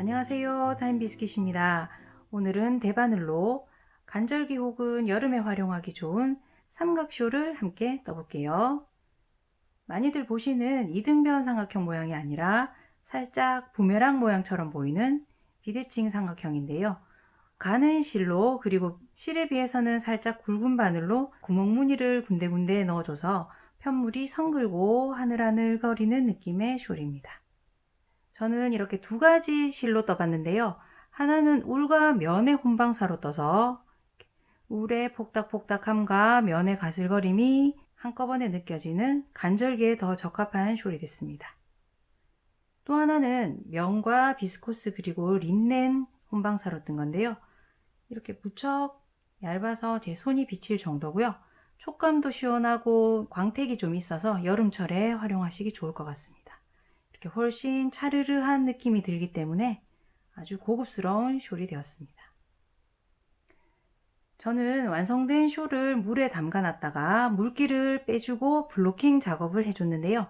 안녕하세요, 타임비스킷입니다. 오늘은 대바늘로 간절기 혹은 여름에 활용하기 좋은 삼각쇼를 함께 떠볼게요. 많이들 보시는 이등변 삼각형 모양이 아니라 살짝 부메랑 모양처럼 보이는 비대칭 삼각형인데요. 가는 실로 그리고 실에 비해서는 살짝 굵은 바늘로 구멍 무늬를 군데군데 넣어줘서 편물이 성글고 하늘하늘거리는 느낌의 숄입니다. 저는 이렇게 두 가지 실로 떠봤는데요. 하나는 울과 면의 혼방사로 떠서 울의 폭닥폭닥함과 면의 가슬거림이 한꺼번에 느껴지는 간절기에 더 적합한 숄이 됐습니다. 또 하나는 면과 비스코스 그리고 린넨 혼방사로 뜬 건데요. 이렇게 무척 얇아서 제 손이 비칠 정도고요. 촉감도 시원하고 광택이 좀 있어서 여름철에 활용하시기 좋을 것 같습니다. 이렇게 훨씬 차르르한 느낌이 들기 때문에 아주 고급스러운 숄이 되었습니다. 저는 완성된 숄을 물에 담가 놨다가 물기를 빼주고 블로킹 작업을 해줬는데요.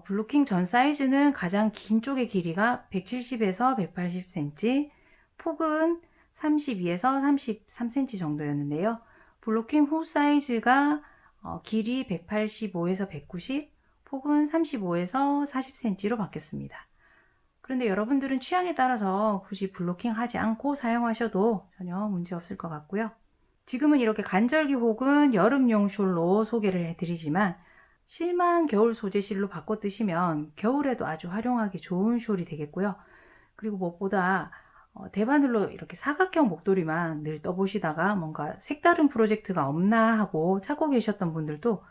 블로킹 전 사이즈는 가장 긴 쪽의 길이가 170에서 180cm, 폭은 32에서 33cm 정도였는데요. 블로킹 후 사이즈가 길이 185에서 190, 폭은 35에서 40cm로 바뀌었습니다. 그런데 여러분들은 취향에 따라서 굳이 블로킹 하지 않고 사용하셔도 전혀 문제 없을 것 같고요. 지금은 이렇게 간절기 혹은 여름용 숄로 소개를 해드리지만 실만 겨울 소재 실로 바꿔 뜨시면 겨울에도 아주 활용하기 좋은 숄이 되겠고요. 그리고 무엇보다 대바늘로 이렇게 사각형 목도리만 늘 떠보시다가 뭔가 색다른 프로젝트가 없나 하고 찾고 계셨던 분들도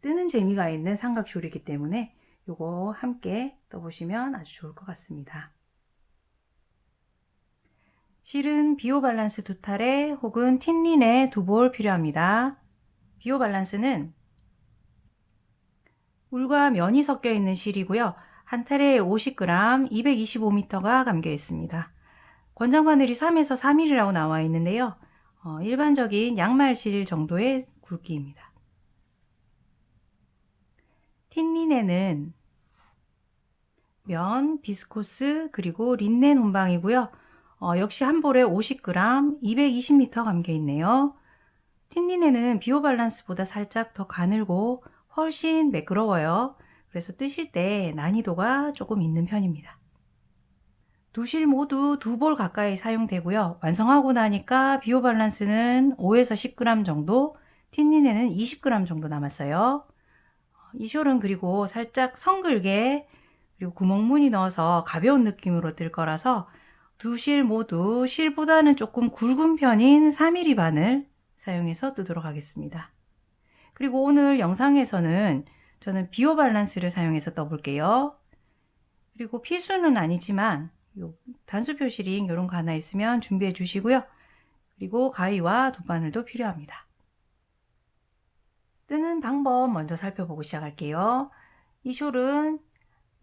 뜨는 재미가 있는 삼각숄이기 때문에 이거 함께 떠보시면 아주 좋을 것 같습니다. 실은 비오발란스 2타레 혹은 틴린의 2볼 필요합니다. 비오발란스는 울과 면이 섞여 있는 실이고요. 한 타레에 50g, 225m가 감겨 있습니다. 권장 바늘이 3에서 4mm라고 나와 있는데요. 일반적인 양말실 정도의 굵기입니다. 틴린에는 면, 비스코스, 그리고 린넨 혼방이고요. 역시 한 볼에 50g, 220m 감겨 있네요. 틴린에는 비오발란스보다 살짝 더 가늘고 훨씬 매끄러워요. 그래서 뜨실 때 난이도가 조금 있는 편입니다. 두 실 모두 2볼 가까이 사용되고요. 완성하고 나니까 비오발란스는 5에서 10g 정도, 틴린에는 20g 정도 남았어요. 이 숄은 그리고 살짝 성글게 그리고 구멍무늬 넣어서 가벼운 느낌으로 뜰 거라서 두 실 모두 실보다는 조금 굵은 편인 4mm 바늘 사용해서 뜨도록 하겠습니다. 그리고 오늘 영상에서는 저는 비오발란스를 사용해서 떠볼게요. 그리고 필수는 아니지만 단수 표시링 이런 거 하나 있으면 준비해 주시고요. 그리고 가위와 돗바늘도 필요합니다. 뜨는 방법 먼저 살펴보고 시작할게요. 이 숄은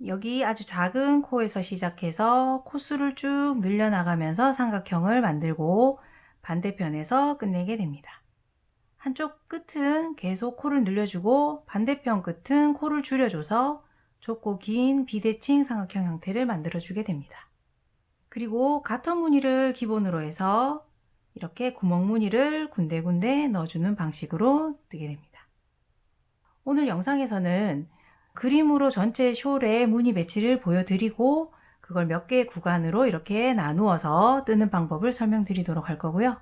여기 아주 작은 코에서 시작해서 코수를 쭉 늘려나가면서 삼각형을 만들고 반대편에서 끝내게 됩니다. 한쪽 끝은 계속 코를 늘려주고 반대편 끝은 코를 줄여줘서 좁고 긴 비대칭 삼각형 형태를 만들어주게 됩니다. 그리고 가터 무늬를 기본으로 해서 이렇게 구멍 무늬를 군데군데 넣어주는 방식으로 뜨게 됩니다. 오늘 영상에서는 그림으로 전체 숄의 무늬 배치를 보여드리고 그걸 몇 개의 구간으로 이렇게 나누어서 뜨는 방법을 설명드리도록 할 거고요.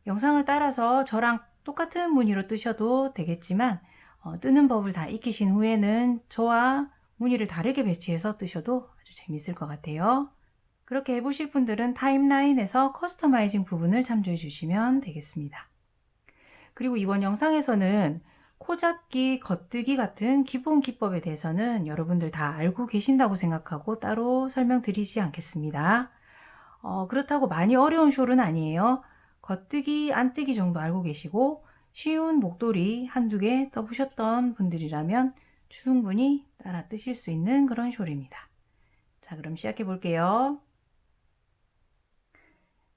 영상을 따라서 저랑 똑같은 무늬로 뜨셔도 되겠지만 뜨는 법을 다 익히신 후에는 저와 무늬를 다르게 배치해서 뜨셔도 아주 재밌을 것 같아요. 그렇게 해보실 분들은 타임라인에서 커스터마이징 부분을 참조해 주시면 되겠습니다. 그리고 이번 영상에서는 코잡기, 겉뜨기 같은 기본 기법에 대해서는 여러분들 다 알고 계신다고 생각하고 따로 설명드리지 않겠습니다. 그렇다고 많이 어려운 숄은 아니에요. 겉뜨기, 안뜨기 정도 알고 계시고 쉬운 목도리 한두 개 떠보셨던 분들이라면 충분히 따라 뜨실 수 있는 그런 숄입니다. 자, 그럼 시작해 볼게요.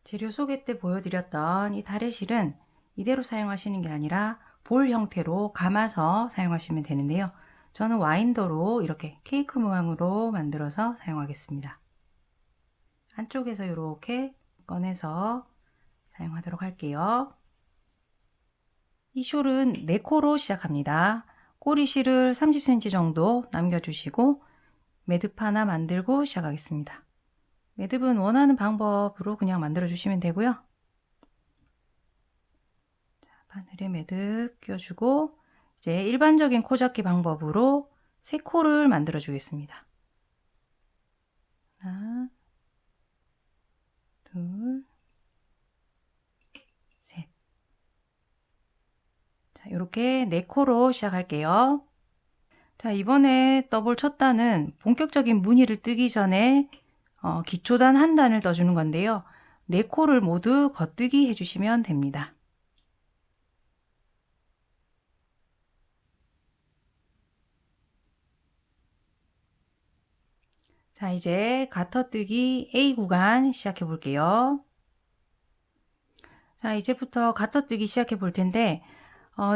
재료 소개 때 보여드렸던 이 다래실은 이대로 사용하시는 게 아니라 볼 형태로 감아서 사용하시면 되는데요. 저는 와인더로 이렇게 케이크 모양으로 만들어서 사용하겠습니다. 안쪽에서 이렇게 꺼내서 사용하도록 할게요. 이 숄은 4코로 시작합니다. 꼬리실을 30cm 정도 남겨주시고 매듭 하나 만들고 시작하겠습니다. 매듭은 원하는 방법으로 그냥 만들어 주시면 되고요. 자, 바늘에 매듭 끼워주고 이제 일반적인 코잡기 방법으로 3코를 만들어 주겠습니다. 하나, 둘, 셋. 자, 이렇게 4코로 시작할게요. 자, 이번에 더블 첫 단은 본격적인 무늬를 뜨기 전에 기초단 한 단을 떠주는 건데요. 4코를 모두 겉뜨기 해주시면 됩니다. 자, 이제 가터뜨기 A 구간 시작해 볼게요. 자, 이제부터 가터뜨기 시작해 볼 텐데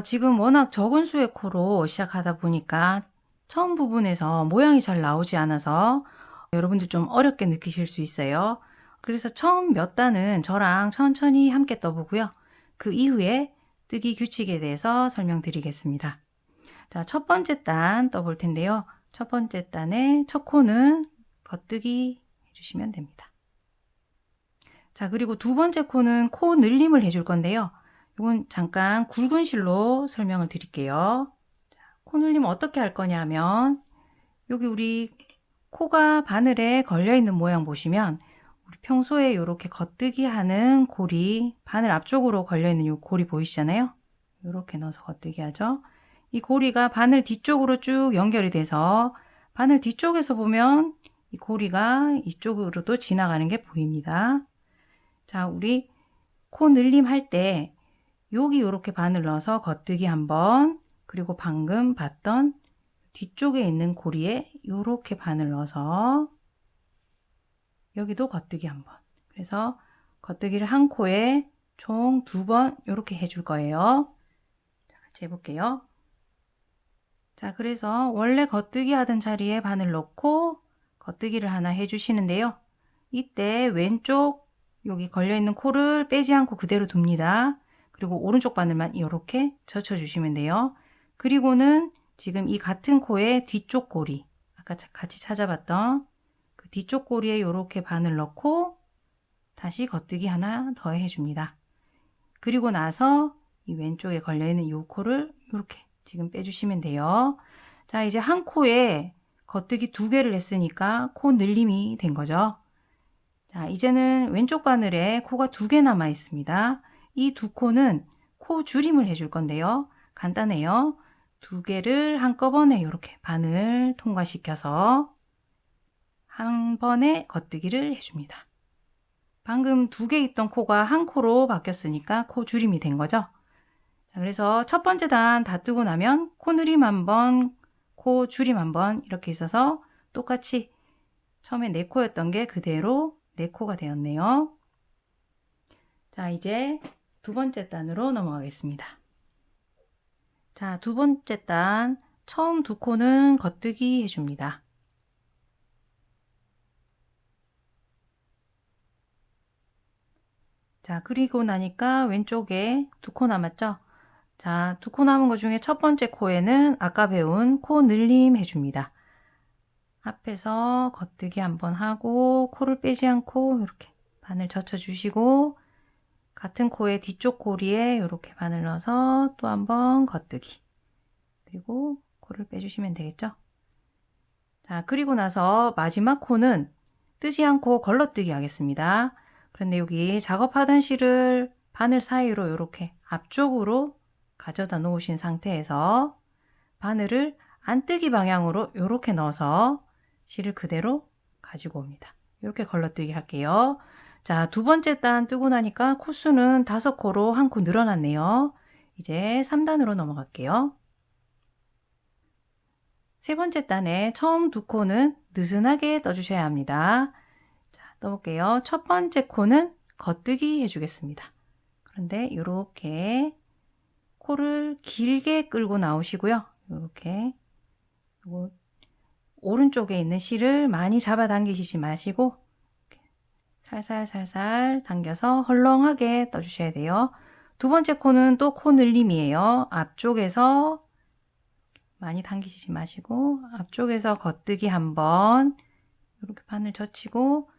지금 워낙 적은 수의 코로 시작하다 보니까 처음 부분에서 모양이 잘 나오지 않아서 여러분들 좀 어렵게 느끼실 수 있어요. 그래서 처음 몇 단은 저랑 천천히 함께 떠보고요. 그 이후에 뜨기 규칙에 대해서 설명드리겠습니다. 자, 첫 번째 단 떠볼 텐데요. 첫 번째 단의 첫 코는 겉뜨기 해주시면 됩니다. 자, 그리고 두 번째 코는 코 늘림을 해줄 건데요. 이건 잠깐 굵은 실로 설명을 드릴게요. 자, 코 늘림 어떻게 할 거냐면 여기 우리 코가 바늘에 걸려있는 모양 보시면 우리 평소에 이렇게 겉뜨기 하는 고리, 바늘 앞쪽으로 걸려있는 이 고리 보이시잖아요. 이렇게 넣어서 겉뜨기 하죠. 이 고리가 바늘 뒤쪽으로 쭉 연결이 돼서 바늘 뒤쪽에서 보면 이 고리가 이쪽으로도 지나가는 게 보입니다. 자, 우리 코 늘림 할 때 여기 이렇게 바늘 넣어서 겉뜨기 한번, 그리고 방금 봤던 뒤쪽에 있는 고리에 이렇게 바늘 넣어서 여기도 겉뜨기 한번. 그래서 겉뜨기를 한 코에 총 2번 이렇게 해줄 거예요. 자, 같이 해볼게요. 자, 그래서 원래 겉뜨기 하던 자리에 바늘 넣고 겉뜨기를 하나 해주시는데요. 이때 왼쪽 여기 걸려있는 코를 빼지 않고 그대로 둡니다. 그리고 오른쪽 바늘만 이렇게 젖혀주시면 돼요. 그리고는 지금 이 같은 코의 뒤쪽 고리, 아까 같이 찾아봤던 그 뒤쪽 고리에 이렇게 바늘 넣고 다시 겉뜨기 하나 더 해줍니다. 그리고 나서 이 왼쪽에 걸려있는 이 코를 이렇게 지금 빼주시면 돼요. 자, 이제 한 코에 겉뜨기 2개를 했으니까 코 늘림이 된 거죠. 자, 이제는 왼쪽 바늘에 코가 2개 남아 있습니다. 이 2코는 코 줄임을 해줄 건데요. 간단해요. 2개를 한꺼번에 이렇게 바늘 통과시켜서 한 번에 겉뜨기를 해줍니다. 방금 2개 있던 코가 한 코로 바뀌었으니까 코 줄임이 된 거죠. 자, 그래서 첫 번째 단 다 뜨고 나면 코 늘림 한번, 코 줄임 한번 이렇게 있어서 똑같이 처음에 4코였던 게 그대로 4코가 되었네요. 자, 이제 두 번째 단으로 넘어가겠습니다. 자, 두 번째 단 처음 2코는 겉뜨기 해줍니다. 자, 그리고 나니까 왼쪽에 2코 남았죠? 자, 2코 남은 것 중에 첫 번째 코에는 아까 배운 코 늘림 해줍니다. 앞에서 겉뜨기 한번 하고 코를 빼지 않고 이렇게 바늘 젖혀주시고 같은 코의 뒤쪽 고리에 이렇게 바늘 넣어서 또 한번 겉뜨기, 그리고 코를 빼주시면 되겠죠. 자, 그리고 나서 마지막 코는 뜨지 않고 걸러뜨기 하겠습니다. 그런데 여기 작업하던 실을 바늘 사이로 이렇게 앞쪽으로 가져다 놓으신 상태에서 바늘을 안뜨기 방향으로 이렇게 넣어서 실을 그대로 가지고 옵니다. 이렇게 걸러뜨기 할게요. 자, 두 번째 단 뜨고 나니까 코수는 5코로 한 코 늘어났네요. 이제 3단으로 넘어갈게요. 세 번째 단에 처음 2코는 느슨하게 떠주셔야 합니다. 자, 떠볼게요. 첫 번째 코는 겉뜨기 해주겠습니다. 그런데 이렇게 코를 길게 끌고 나오시고요. 이렇게 오른쪽에 있는 실을 많이 잡아당기시지 마시고 살살살살 당겨서 헐렁하게 떠주셔야 돼요. 두 번째 코는 또 코 늘림이에요. 앞쪽에서 많이 당기시지 마시고 앞쪽에서 겉뜨기 한번 이렇게 바늘 젖히고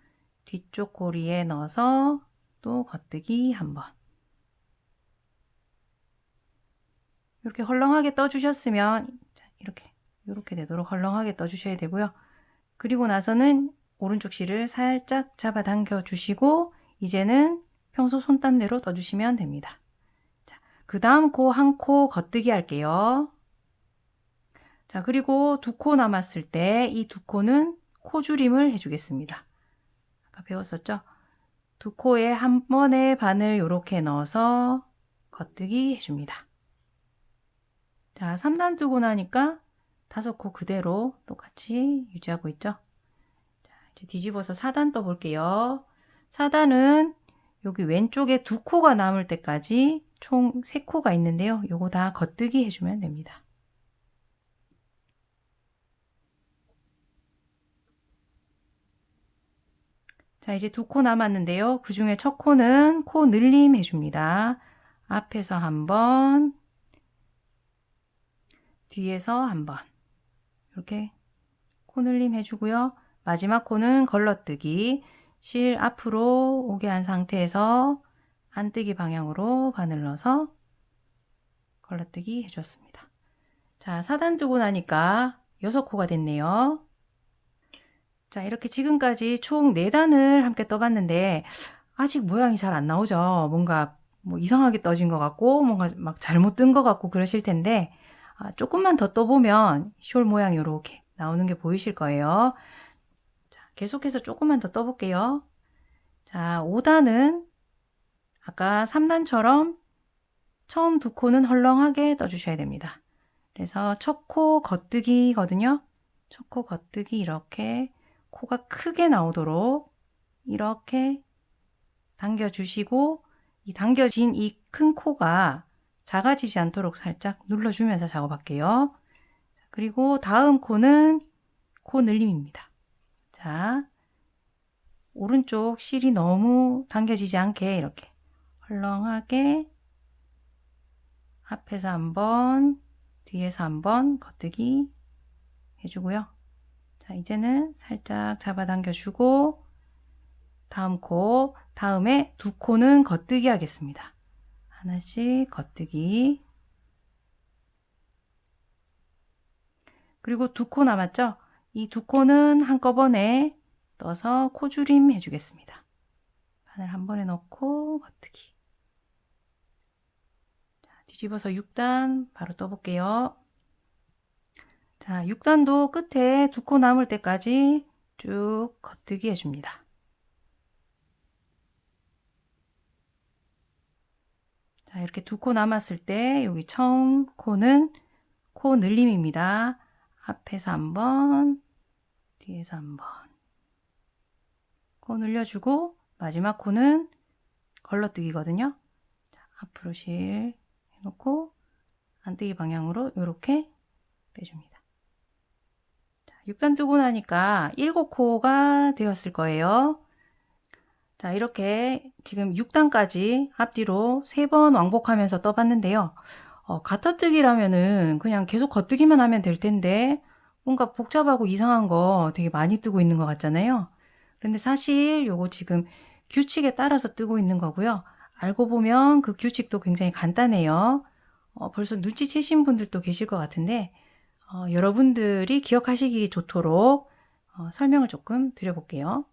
뒤쪽 고리에 넣어서 또 겉뜨기 한번 이렇게 헐렁하게 떠주셨으면 이렇게 되도록 헐렁하게 떠주셔야 되고요. 그리고 나서는 오른쪽 실을 살짝 잡아당겨 주시고 이제는 평소 손땀대로 떠주시면 됩니다. 자, 그 다음 코 한 코 겉뜨기 할게요. 자, 그리고 두 코 남았을 때 이 두 코는 코줄임을 해주겠습니다. 아까 배웠었죠? 두 코에 한 번에 바늘 이렇게 넣어서 겉뜨기 해줍니다. 자, 3단 뜨고 나니까 5코 그대로 똑같이 유지하고 있죠? 자, 이제 뒤집어서 4단 떠볼게요. 4단은 여기 왼쪽에 두 코가 남을 때까지 총 3코가 있는데요. 요거 다 겉뜨기 해주면 됩니다. 자, 이제 두 코 남았는데요. 그 중에 첫 코는 코 늘림 해줍니다. 앞에서 한 번, 뒤에서 한 번. 이렇게 코 늘림 해주고요. 마지막 코는 걸러뜨기. 실 앞으로 오게 한 상태에서 안뜨기 방향으로 바늘 넣어서 걸러뜨기 해주었습니다. 자, 4단 뜨고 나니까 6코가 됐네요. 자, 이렇게 지금까지 총 4단을 함께 떠봤는데 아직 모양이 잘 안 나오죠. 뭔가 뭐 이상하게 떠진 것 같고 뭔가 막 잘못 뜬 것 같고 그러실 텐데 조금만 더 떠보면 숄 모양이 이렇게 나오는 게 보이실 거예요. 자, 계속해서 조금만 더 떠볼게요. 자, 5단은 아까 3단처럼 처음 두 코는 헐렁하게 떠주셔야 됩니다. 그래서 첫 코 겉뜨기거든요. 첫 코 겉뜨기 이렇게 코가 크게 나오도록 이렇게 당겨주시고 이 당겨진 이 큰 코가 작아지지 않도록 살짝 눌러주면서 작업할게요. 그리고 다음 코는 코 늘림입니다. 자, 오른쪽 실이 너무 당겨지지 않게 이렇게 헐렁하게 앞에서 한번 뒤에서 한번 겉뜨기 해주고요. 자, 이제는 살짝 잡아당겨 주고 다음 코, 다음에 두 코는 겉뜨기 하겠습니다. 하나씩 겉뜨기. 그리고 두 코 남았죠? 이 두 코는 한꺼번에 떠서 코줄임 해주겠습니다. 바늘 한 번에 넣고 겉뜨기. 자, 뒤집어서 6단 바로 떠볼게요. 자, 6단도 끝에 두 코 남을 때까지 쭉 겉뜨기 해줍니다. 자, 이렇게 두 코 남았을 때 여기 처음 코는 코 늘림입니다. 앞에서 한번, 뒤에서 한번 코 늘려주고 마지막 코는 걸러뜨기거든요. 자, 앞으로 실 해놓고 안뜨기 방향으로 이렇게 빼줍니다. 자, 6단 뜨고 나니까 7코가 되었을 거예요. 자, 이렇게 지금 6단까지 앞뒤로 3번 왕복하면서 떠봤는데요. 가타뜨기라면은 그냥 계속 겉뜨기만 하면 될 텐데 뭔가 복잡하고 이상한 거 되게 많이 뜨고 있는 것 같잖아요. 그런데 사실 요거 지금 규칙에 따라서 뜨고 있는 거고요. 알고 보면 그 규칙도 굉장히 간단해요. 벌써 눈치채신 분들도 계실 것 같은데 여러분들이 기억하시기 좋도록 설명을 조금 드려볼게요.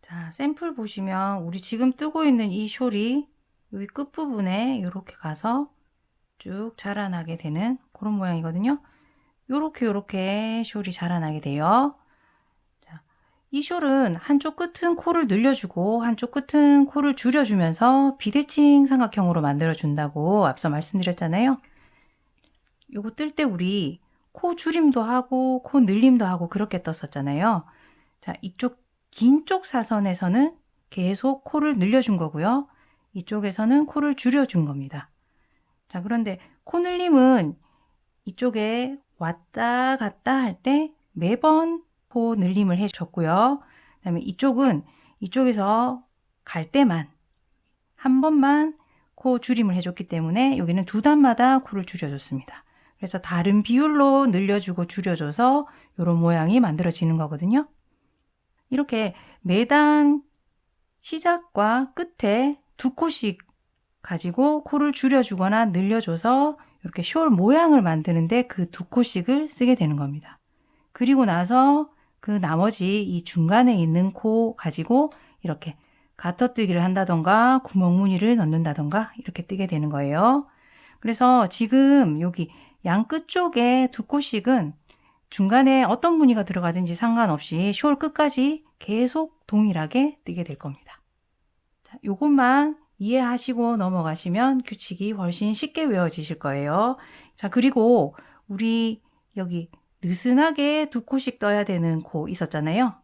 자, 샘플 보시면 우리 지금 뜨고 있는 이 숄이 여기 끝부분에 이렇게 가서 쭉 자라나게 되는 그런 모양이거든요. 요렇게 숄이 자라나게 돼요. 자, 이 숄은 한쪽 끝은 코를 늘려주고 한쪽 끝은 코를 줄여주면서 비대칭 삼각형으로 만들어준다고 앞서 말씀드렸잖아요. 요거 뜰 때 우리 코 줄임도 하고 코 늘림도 하고 그렇게 떴었잖아요. 자, 이쪽 긴 쪽 사선에서는 계속 코를 늘려준 거고요. 이쪽에서는 코를 줄여준 겁니다. 자, 그런데 코 늘림은 이쪽에 왔다 갔다 할 때 매번 코 늘림을 해줬고요. 그 다음에 이쪽은 이쪽에서 갈 때만 한 번만 코 줄임을 해줬기 때문에 여기는 두 단마다 코를 줄여줬습니다. 그래서 다른 비율로 늘려주고 줄여줘서 이런 모양이 만들어지는 거거든요. 이렇게 매단 시작과 끝에 두 코씩 가지고 코를 줄여주거나 늘려줘서 이렇게 숄 모양을 만드는데 그 두 코씩을 쓰게 되는 겁니다. 그리고 나서 그 나머지 이 중간에 있는 코 가지고 이렇게 가터뜨기를 한다던가 구멍무늬를 넣는다던가 이렇게 뜨게 되는 거예요. 그래서 지금 여기 양 끝쪽에 두 코씩은 중간에 어떤 무늬가 들어가든지 상관없이 숄 끝까지 계속 동일하게 뜨게 될 겁니다. 자, 요것만 이해하시고 넘어가시면 규칙이 훨씬 쉽게 외워지실 거예요. 자, 그리고 우리 여기 느슨하게 두 코씩 떠야 되는 코 있었잖아요.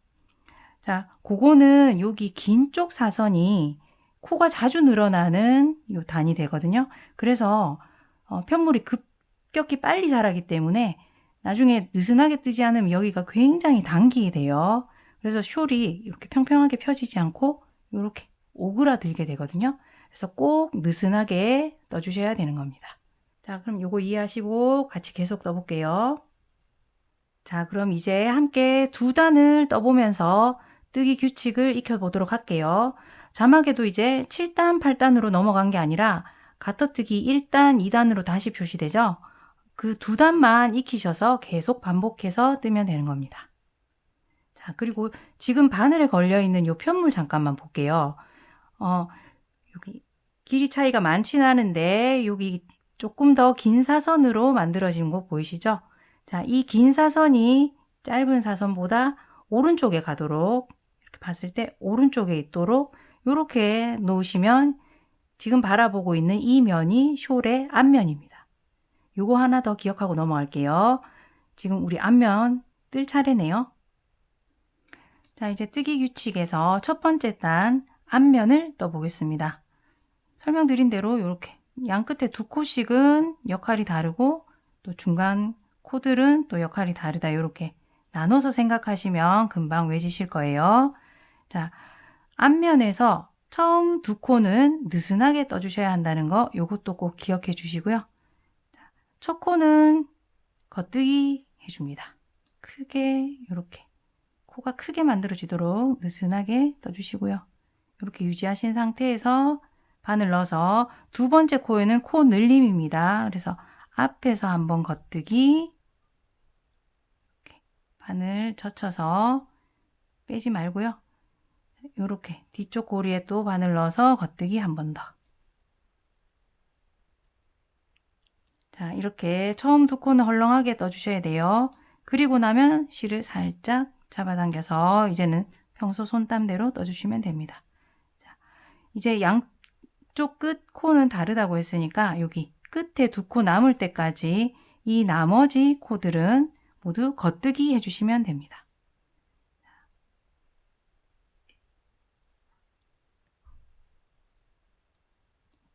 자, 그거는 여기 긴 쪽 사선이 코가 자주 늘어나는 요 단이 되거든요. 그래서 편물이 급격히 빨리 자라기 때문에 나중에 느슨하게 뜨지 않으면 여기가 굉장히 당기게 돼요. 그래서 숄이 이렇게 평평하게 펴지지 않고 이렇게 오그라들게 되거든요. 그래서 꼭 느슨하게 떠주셔야 되는 겁니다. 자, 그럼 요거 이해하시고 같이 계속 떠볼게요. 자, 그럼 이제 함께 두 단을 떠보면서 뜨기 규칙을 익혀보도록 할게요. 자막에도 이제 7단, 8단으로 넘어간 게 아니라 가터뜨기 1단, 2단으로 다시 표시되죠? 그 두 단만 익히셔서 계속 반복해서 뜨면 되는 겁니다. 자, 그리고 지금 바늘에 걸려있는 요 편물 잠깐만 볼게요. 여기 길이 차이가 많진 않은데 여기 조금 더 긴 사선으로 만들어진 거 보이시죠? 자, 이 긴 사선이 짧은 사선보다 오른쪽에 가도록 이렇게 봤을 때 오른쪽에 있도록 이렇게 놓으시면 지금 바라보고 있는 이 면이 숄의 앞면입니다. 요거 하나 더 기억하고 넘어갈게요. 지금 우리 앞면 뜰 차례네요. 자, 이제 뜨기 규칙에서 첫 번째 단 앞면을 떠보겠습니다. 설명드린 대로 이렇게 양 끝에 두 코씩은 역할이 다르고 또 중간 코들은 또 역할이 다르다. 이렇게 나눠서 생각하시면 금방 외지실 거예요. 자, 앞면에서 처음 두 코는 느슨하게 떠주셔야 한다는 거 요것도 꼭 기억해 주시고요. 자, 첫 코는 겉뜨기 해줍니다. 크게 이렇게 코가 크게 만들어지도록 느슨하게 떠주시고요. 이렇게 유지하신 상태에서 바늘 넣어서 두 번째 코에는 코 늘림입니다. 그래서 앞에서 한번 겉뜨기 이렇게 바늘 젖혀서 빼지 말고요. 이렇게 뒤쪽 고리에 또 바늘 넣어서 겉뜨기 한 번 더. 자, 이렇게 처음 두 코는 헐렁하게 떠주셔야 돼요. 그리고 나면 실을 살짝 잡아당겨서 이제는 평소 손땀대로 떠주시면 됩니다. 자, 이제 양쪽 끝 코는 다르다고 했으니까 여기 끝에 두 코 남을 때까지 이 나머지 코들은 모두 겉뜨기 해주시면 됩니다.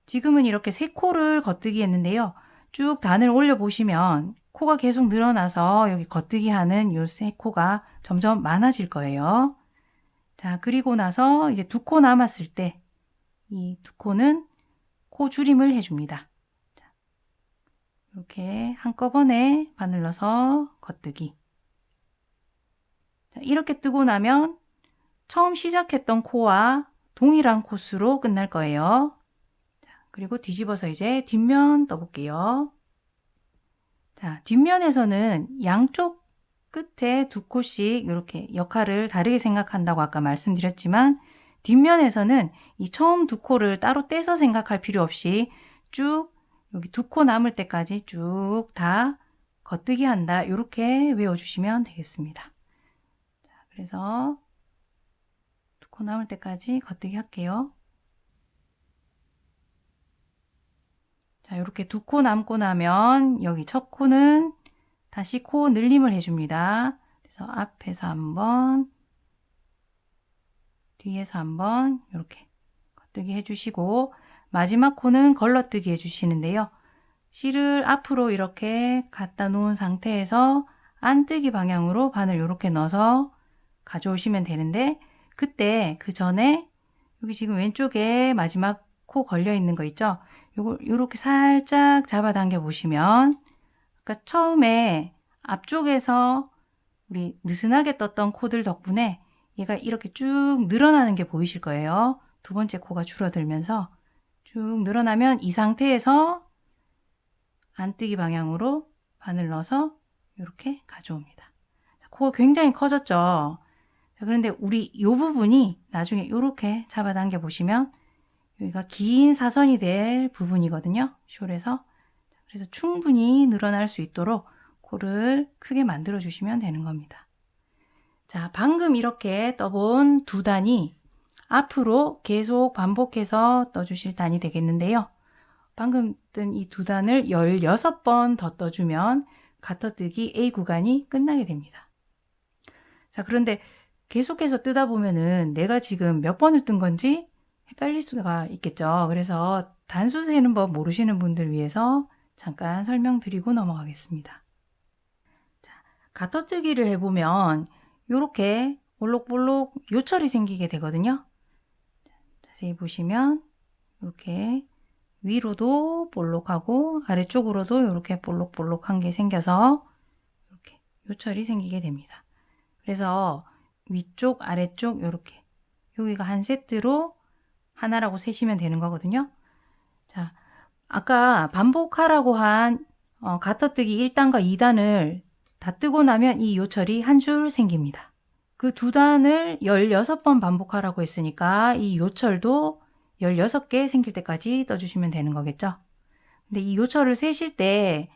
지금은 이렇게 세 코를 겉뜨기 했는데요. 쭉 단을 올려보시면 코가 계속 늘어나서 여기 겉뜨기 하는 요 세 코가 점점 많아질 거예요. 자, 그리고 나서 이제 두 코 남았을 때 이 두 코는 코 줄임을 해줍니다. 자, 이렇게 한꺼번에 바늘 넣어서 겉뜨기. 자, 이렇게 뜨고 나면 처음 시작했던 코와 동일한 코수로 끝날 거예요. 자, 그리고 뒤집어서 이제 뒷면 떠볼게요. 자, 뒷면에서는 양쪽 끝에 두 코씩 이렇게 역할을 다르게 생각한다고 아까 말씀드렸지만 뒷면에서는 이 처음 두 코를 따로 떼서 생각할 필요 없이 쭉 여기 두 코 남을 때까지 쭉 다 겉뜨기 한다. 이렇게 외워주시면 되겠습니다. 자, 그래서 두 코 남을 때까지 겉뜨기 할게요. 자, 이렇게 두 코 남고 나면 여기 첫 코는 다시 코 늘림을 해줍니다. 그래서 앞에서 한번, 뒤에서 한번 이렇게 겉뜨기 해주시고 마지막 코는 걸러뜨기 해주시는데요. 실을 앞으로 이렇게 갖다 놓은 상태에서 안뜨기 방향으로 바늘 이렇게 넣어서 가져오시면 되는데 그때 그 전에 여기 지금 왼쪽에 마지막 코 걸려 있는 거 있죠? 요걸 요렇게 살짝 잡아당겨 보시면 아까 처음에 앞쪽에서 우리 느슨하게 떴던 코들 덕분에 얘가 이렇게 쭉 늘어나는 게 보이실 거예요. 두 번째 코가 줄어들면서 쭉 늘어나면 이 상태에서 안뜨기 방향으로 바늘 넣어서 이렇게 가져옵니다. 코가 굉장히 커졌죠. 그런데 우리 이 부분이 나중에 이렇게 잡아당겨 보시면 여기가 긴 사선이 될 부분이거든요. 숄에서. 그래서 충분히 늘어날 수 있도록 코를 크게 만들어 주시면 되는 겁니다. 자, 방금 이렇게 떠본 두 단이 앞으로 계속 반복해서 떠주실 단이 되겠는데요. 방금 뜬 이 두 단을 16번 더 떠주면 가터뜨기 A 구간이 끝나게 됩니다. 자, 그런데 계속해서 뜨다 보면은 내가 지금 몇 번을 뜬 건지 헷갈릴 수가 있겠죠. 그래서 단수 세는 법 모르시는 분들 위해서 잠깐 설명드리고 넘어가겠습니다. 자, 가터뜨기를 해보면 이렇게 볼록볼록 요철이 생기게 되거든요. 자세히 보시면 이렇게 위로도 볼록하고 아래쪽으로도 이렇게 볼록볼록한 게 생겨서 이렇게 요철이 생기게 됩니다. 그래서 위쪽, 아래쪽 이렇게 여기가 한 세트로 하나라고 세시면 되는 거거든요. 자, 아까 반복하라고 한 가터뜨기 1단과 2단을 다 뜨고 나면 이 요철이 한 줄 생깁니다. 그 두 단을 16번 반복하라고 했으니까 이 요철도 16개 생길 때까지 떠주시면 되는 거겠죠. 근데 이 요철을 세실 때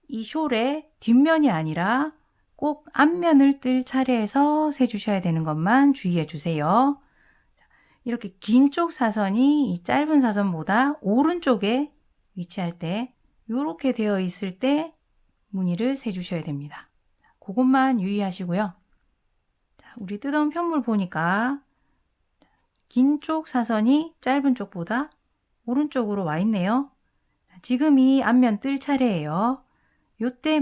이 숄의 뒷면이 아니라 꼭 앞면을 뜰 차례에서 세주셔야 되는 것만 주의해 주세요. 이렇게 긴 쪽 사선이 이 짧은 사선보다 오른쪽에 위치할 때 이렇게 되어 있을 때 무늬를 세주셔야 됩니다. 그것만 유의하시고요. 자, 우리 뜯어온 편물 보니까 긴 쪽 사선이 짧은 쪽보다 오른쪽으로 와 있네요. 지금 이 앞면 뜰 차례예요. 요때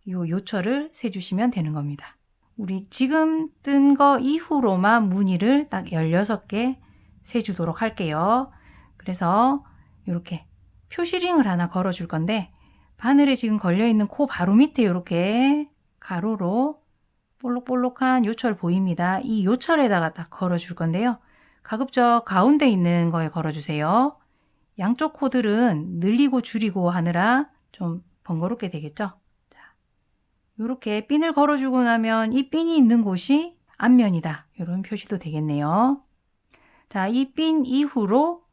요철을 세주시면 되는 겁니다. 우리 지금 뜬 거 이후로만 무늬를 딱 16개 세주도록 할게요. 그래서 이렇게 표시링을 하나 걸어 줄 건데 바늘에 지금 걸려 있는 코 바로 밑에 이렇게 가로로 볼록볼록한 요철 보입니다. 이 요철에다가 딱 걸어 줄 건데요. 가급적 가운데 있는 거에 걸어 주세요. 양쪽 코들은 늘리고 줄이고 하느라 좀 번거롭게 되겠죠. 자, 이렇게 핀을 걸어주고 나면 이 핀이 있는 곳이 앞면이다. 이런 표시도 되겠네요. 자, 이 핀 이후로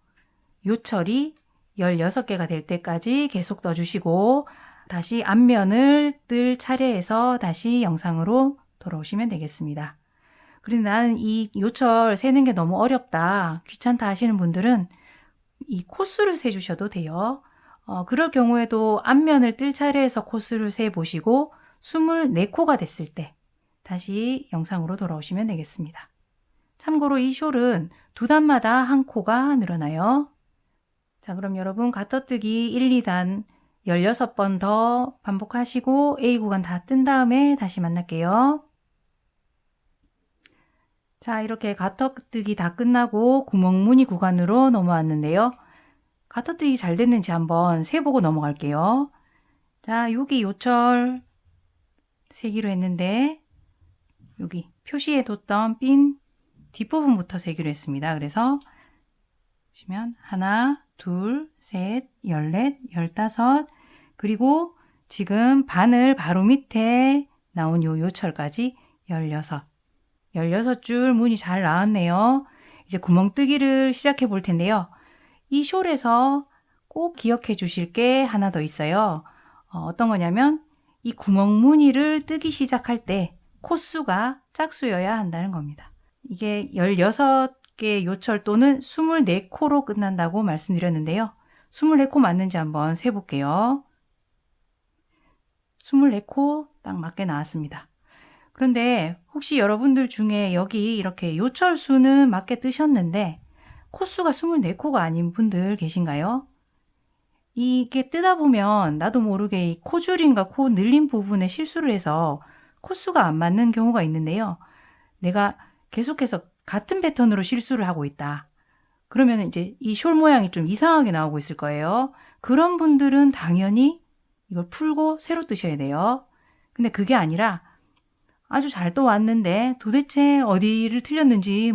요철이 16개가 될 때까지 계속 떠주시고 다시 앞면을 뜰 차례에서 다시 영상으로 돌아오시면 되겠습니다. 그런데 나는 이 요철 세는 게 너무 어렵다, 귀찮다 하시는 분들은 이 코수를 세주셔도 돼요. 그럴 경우에도 앞면을 뜰 차례에서 코수를 세보시고 24코가 됐을 때 다시 영상으로 돌아오시면 되겠습니다. 참고로 이 숄은 두 단마다 한 코가 늘어나요. 자, 그럼 여러분 가터뜨기 1, 2단 16번 더 반복하시고 A 구간 다 뜬 다음에 다시 만날게요. 자, 이렇게 가터뜨기 다 끝나고 구멍무늬 구간으로 넘어왔는데요. 가터뜨기 잘 됐는지 한번 세보고 넘어갈게요. 자, 여기 요철 세기로 했는데 여기 표시해뒀던 핀 뒷부분부터 세기로 했습니다. 그래서 보시면 하나, 둘, 셋, 14, 15 그리고 지금 바늘 바로 밑에 나온 요 요철까지 16줄 무늬 잘 나왔네요. 이제 구멍뜨기를 시작해 볼 텐데요. 이 숄에서 꼭 기억해 주실 게 하나 더 있어요. 어떤 거냐면 이 구멍 무늬를 뜨기 시작할 때 코수가 짝수여야 한다는 겁니다. 이게 16개 요철 또는 24코로 끝난다고 말씀드렸는데요. 24코 맞는지 한번 세볼게요. 24코 딱 맞게 나왔습니다. 그런데 혹시 여러분들 중에 여기 이렇게 요철 수는 맞게 뜨셨는데 코수가 24코가 아닌 분들 계신가요? 이게 뜨다 보면 나도 모르게 이 코줄임과 코 늘림 부분에 실수를 해서 코수가 안 맞는 경우가 있는데요. 내가 계속해서 같은 패턴으로 실수를 하고 있다. 그러면 이제 이 숄 모양이 좀 이상하게 나오고 있을 거예요. 그런 분들은 당연히 이걸 풀고 새로 뜨셔야 돼요. 근데 그게 아니라 아주 잘 떠왔는데 도대체 어디를 틀렸는지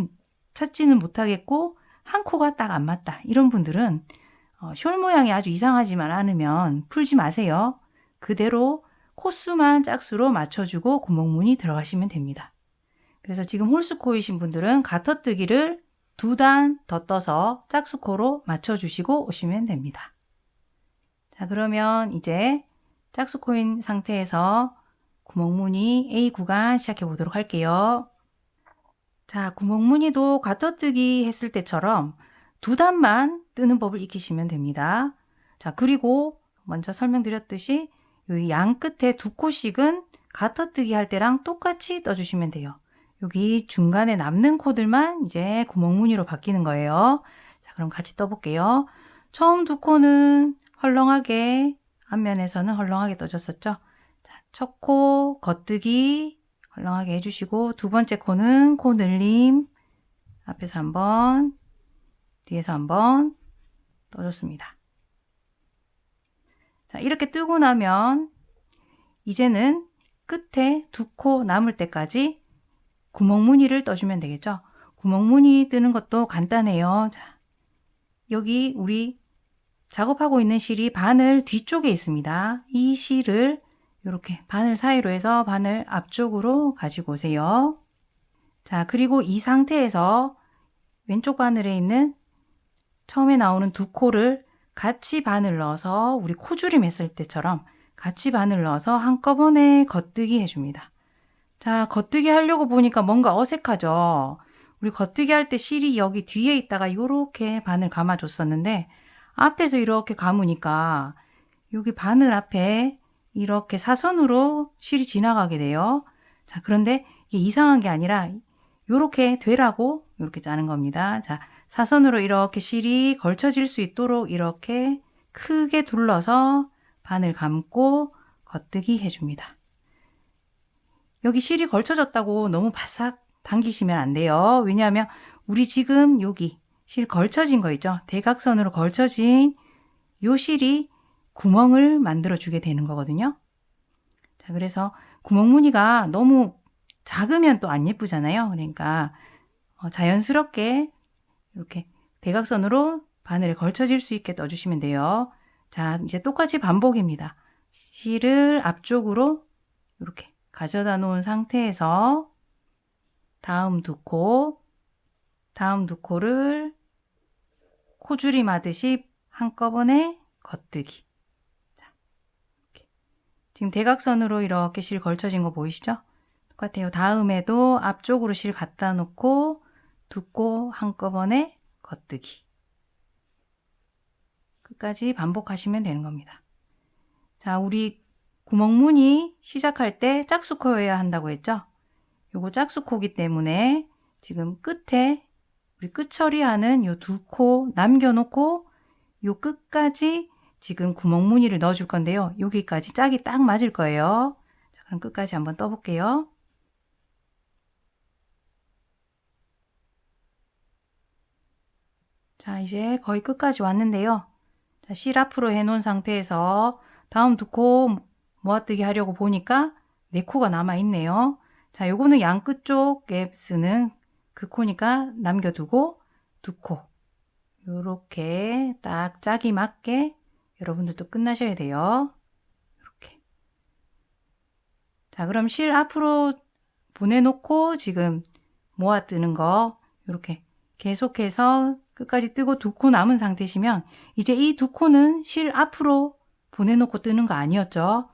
찾지는 못하겠고 한 코가 딱 안 맞다. 이런 분들은 숄 모양이 아주 이상하지만 않으면 풀지 마세요. 그대로 코수만 짝수로 맞춰주고 구멍무늬 들어가시면 됩니다. 그래서 지금 홀수코이신 분들은 가터뜨기를 2단 더 떠서 짝수코로 맞춰주시고 오시면 됩니다. 자, 그러면 이제 짝수코인 상태에서 구멍무늬 A 구간 시작해 보도록 할게요. 자, 구멍무늬도 가터뜨기 했을 때처럼 2단만 뜨는 법을 익히시면 됩니다. 자, 그리고 먼저 설명드렸듯이 여기 양 끝에 2코씩은 가터뜨기 할 때랑 똑같이 떠주시면 돼요. 여기 중간에 남는 코들만 이제 구멍무늬로 바뀌는 거예요. 자, 그럼 같이 떠볼게요. 처음 2코는 헐렁하게, 앞면에서는 헐렁하게 떠줬었죠. 자, 첫 코 겉뜨기 헐렁하게 해주시고, 두 번째 코는 코 늘림, 앞에서 한번, 뒤에서 한번 떠줬습니다. 자, 이렇게 뜨고 나면 이제는 끝에 2코 남을 때까지 구멍무늬를 떠주면 되겠죠. 구멍무늬 뜨는 것도 간단해요. 자, 여기 우리 작업하고 있는 실이 바늘 뒤쪽에 있습니다. 이 실을 이렇게 바늘 사이로 해서 바늘 앞쪽으로 가지고 오세요. 자, 그리고 이 상태에서 왼쪽 바늘에 있는 처음에 나오는 2코를 같이 바늘 넣어서 우리 코줄임 했을 때처럼 같이 바늘 넣어서 한꺼번에 겉뜨기 해줍니다. 자, 겉뜨기 하려고 보니까 뭔가 어색하죠? 우리 겉뜨기 할 때 실이 여기 뒤에 있다가 이렇게 바늘 감아줬었는데 앞에서 이렇게 감으니까 여기 바늘 앞에 이렇게 사선으로 실이 지나가게 돼요. 자, 그런데 이게 이상한 게 아니라 이렇게 되라고 이렇게 짜는 겁니다. 자, 사선으로 이렇게 실이 걸쳐질 수 있도록 이렇게 크게 둘러서 바늘 감고 겉뜨기 해줍니다. 여기 실이 걸쳐졌다고 너무 바싹 당기시면 안 돼요. 왜냐하면 우리 지금 여기 실 걸쳐진 거 있죠? 대각선으로 걸쳐진 요 실이 구멍을 만들어 주게 되는 거거든요. 자, 그래서 구멍무늬가 너무 작으면 또 안 예쁘잖아요. 그러니까 자연스럽게 이렇게 대각선으로 바늘에 걸쳐질 수 있게 떠주시면 돼요. 자, 이제 똑같이 반복입니다. 실을 앞쪽으로 이렇게 가져다 놓은 상태에서 다음 2코를 코줄임 하듯이 한꺼번에 겉뜨기. 자, 이렇게. 지금 대각선으로 이렇게 실 걸쳐진 거 보이시죠? 똑같아요. 다음에도 앞쪽으로 실 갖다 놓고 2코 한꺼번에 겉뜨기. 끝까지 반복하시면 되는 겁니다. 자, 우리 구멍무늬 시작할 때 짝수코여야 한다고 했죠? 요거 짝수코기 때문에 지금 끝에 우리 끝 처리하는 요 2코 남겨놓고 요 끝까지 지금 구멍무늬를 넣어줄 건데요. 여기까지 짝이 딱 맞을 거예요. 자, 그럼 끝까지 한번 떠볼게요. 자, 이제 거의 끝까지 왔는데요. 자, 실 앞으로 해놓은 상태에서 다음 2코 모아뜨기 하려고 보니까 4코가 남아있네요. 자, 요거는 양 끝쪽에 쓰는 그 코니까 남겨두고 2코. 요렇게 딱 짝이 맞게 여러분들도 끝나셔야 돼요. 이렇게. 자, 그럼 실 앞으로 보내놓고 지금 모아 뜨는 거 이렇게 계속해서 끝까지 뜨고 2코 남은 상태시면 이제 이 2코는 실 앞으로 보내놓고 뜨는 거 아니었죠?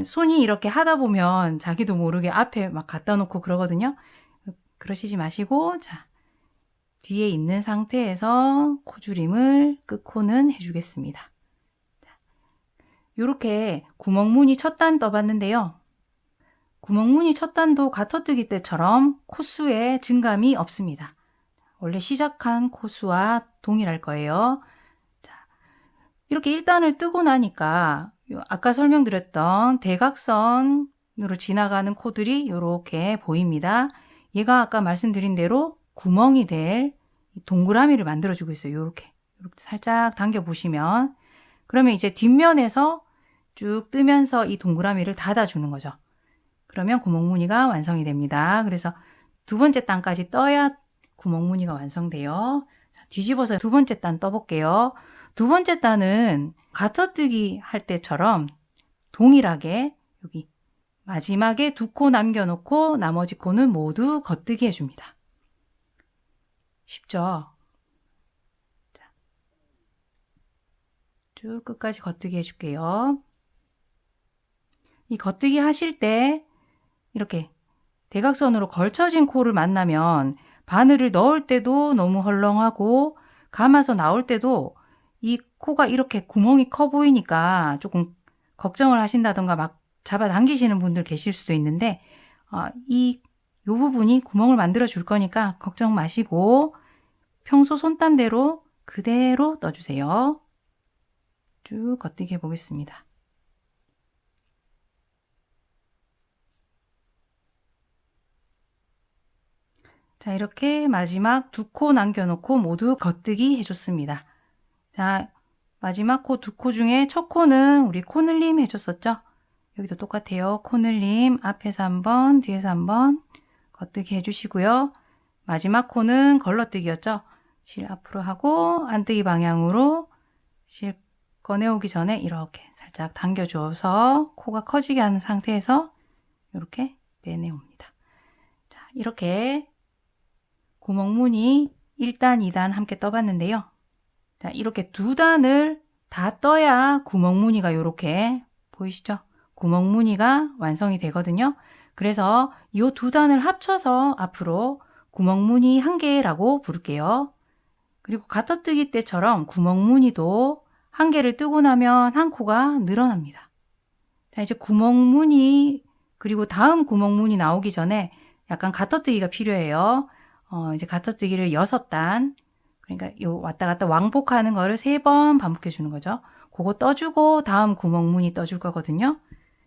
손이 이렇게 하다 보면 자기도 모르게 앞에 막 갖다 놓고 그러거든요. 그러시지 마시고 자, 뒤에 있는 상태에서 코줄임을 끝코는 해주겠습니다. 자, 이렇게 구멍무늬 첫 단 떠봤는데요. 구멍무늬 첫 단도 가터뜨기 때처럼 코수에 증감이 없습니다. 원래 시작한 코수와 동일할 거예요. 자, 이렇게 1단을 뜨고 나니까 아까 설명드렸던 대각선으로 지나가는 코들이 이렇게 보입니다. 얘가 아까 말씀드린 대로 구멍이 될 동그라미를 만들어주고 있어요. 이렇게 살짝 당겨보시면. 그러면 이제 뒷면에서 쭉 뜨면서 이 동그라미를 닫아주는 거죠. 그러면 구멍무늬가 완성이 됩니다. 그래서 두 번째 단까지 떠야 구멍무늬가 완성돼요. 자, 뒤집어서 두 번째 단 떠볼게요. 두 번째 단은 가터뜨기 할 때처럼 동일하게 여기 마지막에 두 코 남겨놓고 나머지 코는 모두 겉뜨기 해줍니다. 쉽죠? 자, 쭉 끝까지 겉뜨기 해줄게요. 이 겉뜨기 하실 때 이렇게 대각선으로 걸쳐진 코를 만나면 바늘을 넣을 때도 너무 헐렁하고 감아서 나올 때도 이 코가 이렇게 구멍이 커 보이니까 조금 걱정을 하신다던가 막 잡아당기시는 분들 계실 수도 있는데 이 부분이 구멍을 만들어 줄 거니까 걱정 마시고 평소 손땀대로 그대로 떠주세요. 쭉 겉뜨기 해보겠습니다. 자, 이렇게 마지막 두 코 남겨놓고 모두 겉뜨기 해줬습니다. 자, 마지막 코 두 코 중에 첫 코는 우리 코늘림 해줬었죠? 여기도 똑같아요. 코늘림 앞에서 한번, 뒤에서 한번 겉뜨기 해주시고요. 마지막 코는 걸러뜨기였죠? 실 앞으로 하고 안뜨기 방향으로 실 꺼내오기 전에 이렇게 살짝 당겨줘서 코가 커지게 하는 상태에서 이렇게 빼내옵니다. 자, 이렇게 구멍무늬 1단, 2단 함께 떠봤는데요. 자, 이렇게 두 단을 다 떠야 구멍무늬가 이렇게 보이시죠? 구멍무늬가 완성이 되거든요. 그래서 이 두 단을 합쳐서 앞으로 구멍무늬 한 개라고 부를게요. 그리고 가터뜨기 때처럼 구멍무늬도 한 개를 뜨고 나면 한 코가 늘어납니다. 자, 이제 구멍무늬 그리고 다음 구멍무늬 나오기 전에 약간 가터뜨기가 필요해요. 이제 가터뜨기를 6단, 그러니까 요 왔다 갔다 왕복하는 거를 3번 반복해 주는 거죠. 그거 떠주고 다음 구멍무늬 떠줄 거거든요.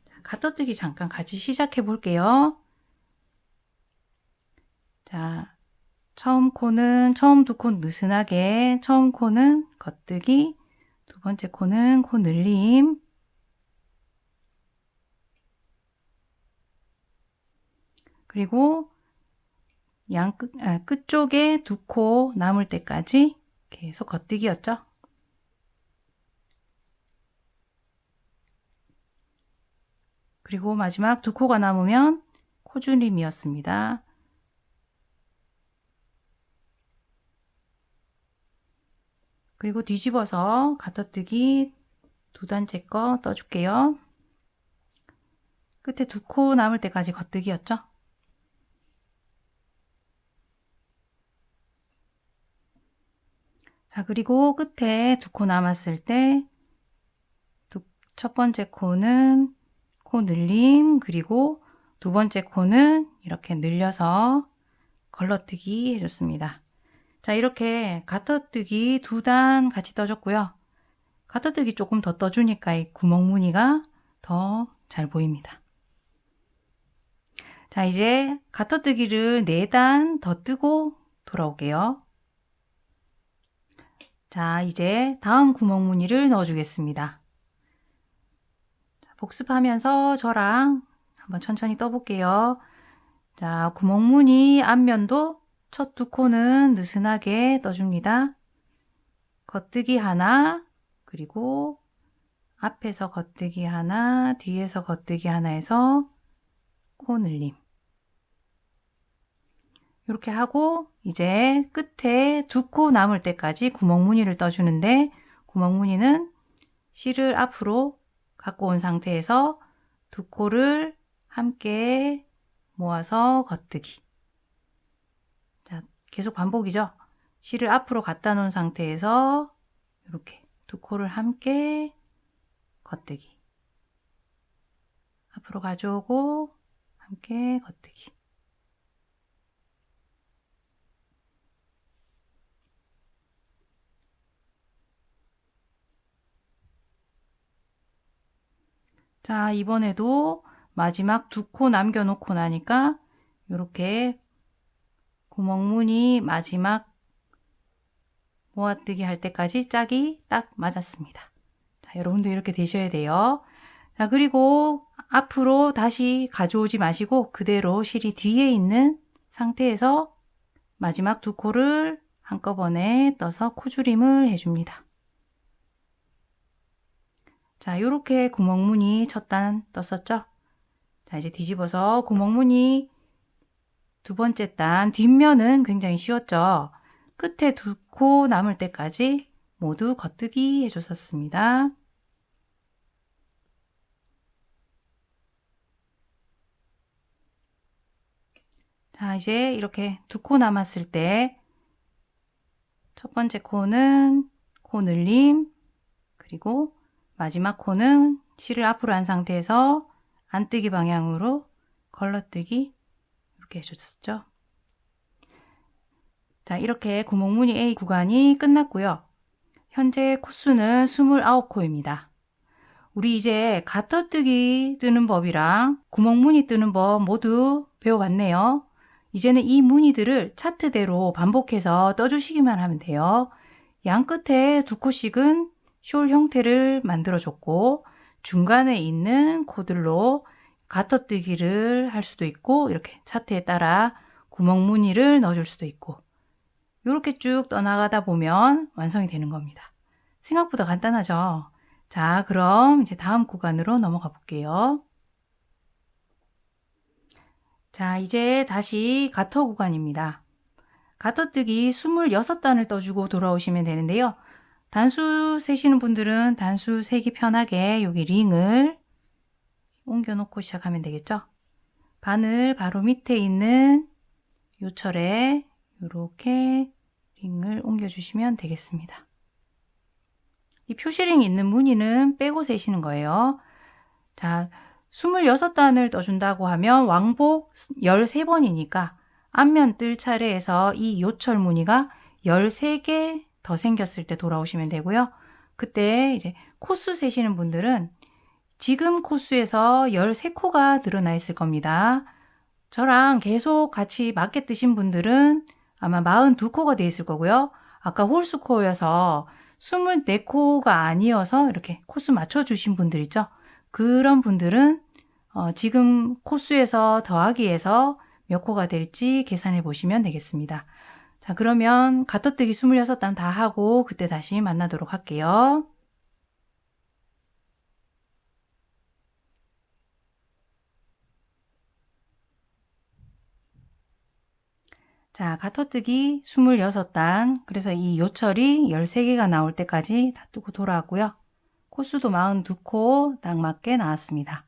자, 가터뜨기 잠깐 같이 시작해 볼게요. 자, 처음 두 코 느슨하게, 처음 코는 겉뜨기, 두 번째 코는 코 늘림, 그리고 끝쪽에 두 코 남을 때까지 계속 겉뜨기였죠. 그리고 마지막 두 코가 남으면 코줄임이었습니다. 그리고 뒤집어서 가터뜨기 두 단째 거 떠줄게요. 끝에 두 코 남을 때까지 겉뜨기였죠. 자, 그리고 끝에 두 코 남았을 때 첫 번째 코는 코 늘림, 그리고 두 번째 코는 이렇게 늘려서 걸러뜨기 해줬습니다. 자, 이렇게 가터뜨기 두 단 같이 떠줬고요. 가터뜨기 조금 더 떠주니까 이 구멍무늬가 더 잘 보입니다. 자, 이제 가터뜨기를 4단 더 뜨고 돌아올게요. 자, 이제 다음 구멍무늬를 넣어주겠습니다. 자, 복습하면서 저랑 한번 천천히 떠볼게요. 자, 구멍무늬 앞면도 첫 두 코는 느슨하게 떠줍니다. 겉뜨기 하나, 그리고 앞에서 겉뜨기 하나, 뒤에서 겉뜨기 하나 해서 코 늘림. 이렇게 하고 이제 끝에 두 코 남을 때까지 구멍무늬를 떠주는데, 구멍무늬는 실을 앞으로 갖고 온 상태에서 두 코를 함께 모아서 겉뜨기. 자, 계속 반복이죠. 실을 앞으로 갖다 놓은 상태에서 이렇게 두 코를 함께 겉뜨기. 앞으로 가져오고 함께 겉뜨기. 자, 이번에도 마지막 두 코 남겨놓고 나니까 이렇게 구멍무늬 마지막 모아뜨기 할 때까지 짝이 딱 맞았습니다. 자, 여러분도 이렇게 되셔야 돼요. 자, 그리고 앞으로 다시 가져오지 마시고 그대로 실이 뒤에 있는 상태에서 마지막 두 코를 한꺼번에 떠서 코줄임을 해줍니다. 자, 이렇게 구멍무늬 첫 단 떴었죠? 자, 이제 뒤집어서 구멍무늬 두 번째 단 뒷면은 굉장히 쉬웠죠? 끝에 두 코 남을 때까지 모두 겉뜨기 해줬었습니다. 자, 이제 이렇게 두 코 남았을 때 첫 번째 코는 코 늘림, 그리고 마지막 코는 실을 앞으로 한 상태에서 안뜨기 방향으로 걸러뜨기 이렇게 해줬었죠. 자, 이렇게 구멍무늬 A 구간이 끝났고요. 현재 코수는 29코입니다. 우리 이제 가터뜨기 뜨는 법이랑 구멍무늬 뜨는 법 모두 배워봤네요. 이제는 이 무늬들을 차트대로 반복해서 떠주시기만 하면 돼요. 양 끝에 두 코씩은 숄 형태를 만들어줬고 중간에 있는 코들로 가터뜨기를 할 수도 있고 이렇게 차트에 따라 구멍무늬를 넣어줄 수도 있고 이렇게 쭉 떠나가다 보면 완성이 되는 겁니다. 생각보다 간단하죠? 자, 그럼 이제 다음 구간으로 넘어가 볼게요. 자, 이제 다시 가터 구간입니다. 가터뜨기 26단을 떠주고 돌아오시면 되는데요. 단수 세시는 분들은 단수 세기 편하게 여기 링을 옮겨 놓고 시작하면 되겠죠. 바늘 바로 밑에 있는 요 철에 이렇게 링을 옮겨 주시면 되겠습니다. 이 표시링이 있는 무늬는 빼고 세시는 거예요. 자, 26단을 떠준다고 하면 왕복 13번이니까 앞면 뜰 차례에서 이 요철 무늬가 13개 더 생겼을 때 돌아오시면 되고요. 그때 이제 코수 세시는 분들은 지금 코수에서 13코가 늘어나 있을 겁니다. 저랑 계속 같이 맞게 뜨신 분들은 아마 42코가 돼 있을 거고요. 아까 홀수코여서 24코가 아니어서 이렇게 코수 맞춰주신 분들 있죠. 그런 분들은 지금 코수에서 더하기해서 몇 코가 될지 계산해 보시면 되겠습니다. 자, 그러면 가터뜨기 26단 다 하고 그때 다시 만나도록 할게요. 자, 가터뜨기 26단, 그래서 이 요철이 13개가 나올 때까지 다 뜨고 돌아왔고요. 코수도 42코 딱 맞게 나왔습니다.